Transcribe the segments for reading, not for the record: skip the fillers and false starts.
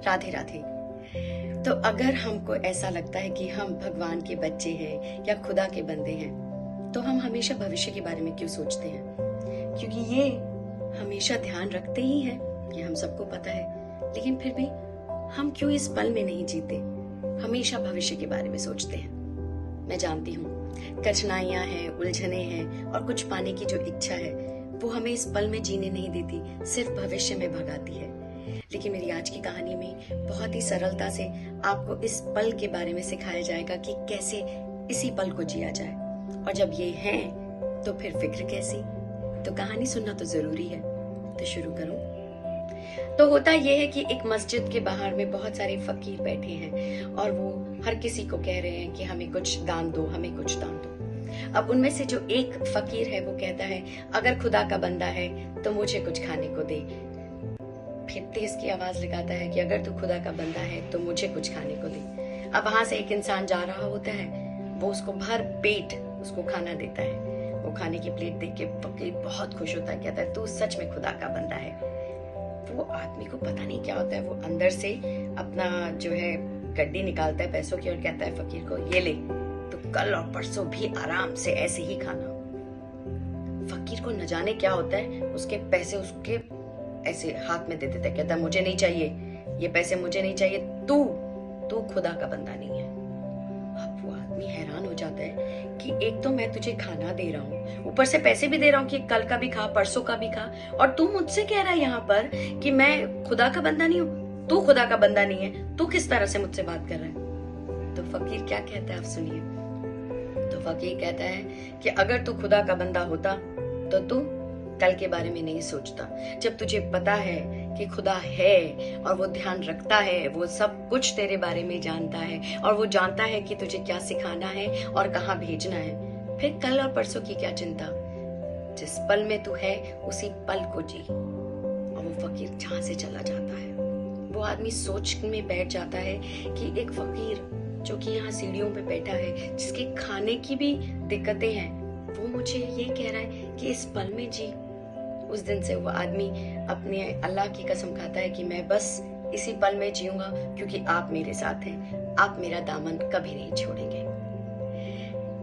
राधे राधे। तो अगर हमको ऐसा लगता है कि हम भगवान के बच्चे हैं या खुदा के बंदे हैं, तो हम हमेशा भविष्य के बारे में क्यों सोचते हैं? क्योंकि ये हमेशा ध्यान रखते ही हैं, ये हम सबको पता है, लेकिन फिर भी हम क्यों इस पल में नहीं जीते, हमेशा भविष्य के बारे में सोचते हैं। मैं जानती हूँ कठिनाइयां हैं, उलझने हैं और कुछ पाने की जो इच्छा है वो हमें इस पल में जीने नहीं देती, सिर्फ भविष्य में भगाती है। लेकिन मेरी आज की कहानी में बहुत ही सरलता से आपको इस पल के बारे में सिखाया जाएगा कि कैसे इसी पल को जिया जाए, और जब ये है तो फिर फिक्र कैसी। तो कहानी सुनना तो जरूरी है, तो शुरू करूं। तो होता यह है कि एक मस्जिद के बाहर में बहुत सारे फकीर बैठे हैं और वो हर किसी को कह रहे हैं कि हमें कुछ दान दो, हमें कुछ दान दो। अब उनमें से जो एक फकीर है वो कहता है, अगर खुदा का बंदा है तो मुझे कुछ खाने को दे। फिर तेज की आवाज लगाता है कि अगर तू खुदा का बंदा है तो मुझे कुछ खाने को दे। अब वहां से एक इंसान जा रहा होता है, वो उसको भर पेट उसको खाना देता है। वो खाने की प्लेट देख के फकीर बहुत खुश होता है, कहता है तू सच में खुदा का बंदा है। वो आदमी को पता नहीं क्या होता है, वो अंदर से अपना जो है गड्डी निकालता है पैसों की और कहता है फकीर को, ये ले, तो कल और परसों भी आराम से ऐसे ही खाना। फकीर को न जाने क्या होता है, उसके पैसे उसके ऐसे हाथ में दे देता है, कहता है मुझे नहीं चाहिए, ये पैसे मुझे नहीं चाहिए, तू खुदा का बंदा नहीं है। अब वो आदमी हैरान हो जाता है कि एक तो मैं तुझे खाना दे रहा हूँ, ऊपर से पैसे भी दे रहा हूँ कि कल का भी खा, परसों का भी खा, और तू मुझसे कह रहा है यहाँ पर कि मैं खुदा का बंदा नहीं हूँ। तू खुदा का बंदा नहीं है, तू किस तरह से मुझसे बात कर रहा है? तो फकीर क्या कहता है आप सुनिए। तो फकीर कहता है कि अगर तू खुदा का बंदा होता तो तू कल के बारे में नहीं सोचता। जब तुझे पता है कि खुदा है और वो ध्यान रखता है, वो सब कुछ तेरे बारे में जानता है और वो जानता है कि तुझे क्या सिखाना है और कहाँ भेजना है, फिर कल और परसों की क्या चिंता। जिस पल में तू है उसी पल को जी। और वो फकीर जहां से चला जाता है। वो आदमी सोच में बैठ जाता है कि एक फकीर जो कि यहाँ सीढ़ियों पे बैठा है, जिसके खाने की भी दिक्कतें हैं, वो मुझे ये कह रहा है कि इस पल में जी। उस दिन से वो आदमी अपने अल्लाह की कसम खाता है कि मैं बस इसी पल में जीऊंगा, क्योंकि आप मेरे साथ हैं, आप मेरा दामन कभी नहीं छोड़ेंगे।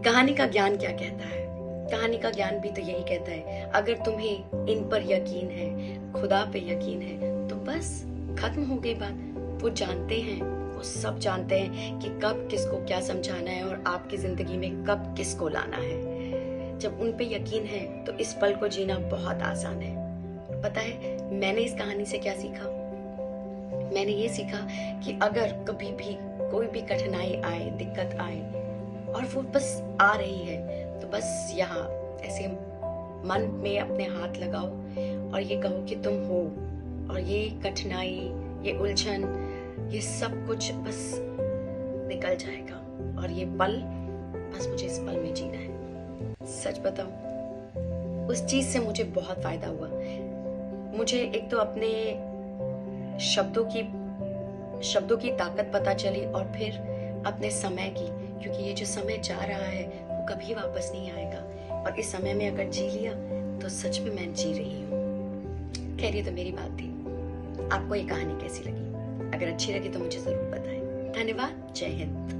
कहानी का ज्ञान क्या कहता है? कहानी का ज्ञान भी तो यही कहता है, अगर तुम्हें इन पर यकीन है, खुदा पे यकीन है, तो बस खत्म हो गई बात। वो जानते हैं, वो सब जानते हैं कि कब किसको क्या समझाना है और आपकी जिंदगी में कब किसको लाना है। जब उन पे यकीन है तो इस पल को जीना बहुत आसान है। पता है मैंने इस कहानी से क्या सीखा? मैंने ये सीखा कि अगर कभी भी कोई भी कठिनाई आए, दिक्कत आए और वो बस आ रही है, तो बस यहाँ ऐसे मन में अपने हाथ लगाओ और ये कहो कि तुम हो, और ये कठिनाई, ये उलझन, ये सब कुछ बस निकल जाएगा, और ये पल बस मुझे इस पल में जीना है। सच बताऊं, उस चीज से मुझे बहुत फायदा हुआ। मुझे एक तो अपने शब्दों की ताकत पता चली, और फिर अपने समय की, क्योंकि ये जो समय जा रहा है वो कभी वापस नहीं आएगा, और इस समय में अगर जी लिया तो सच में मैं जी रही हूँ। खैर ये तो मेरी बात थी। आपको ये कहानी कैसी लगी? अगर अच्छी लगी तो मुझे जरूर बताएं। धन्यवाद। जय हिंद।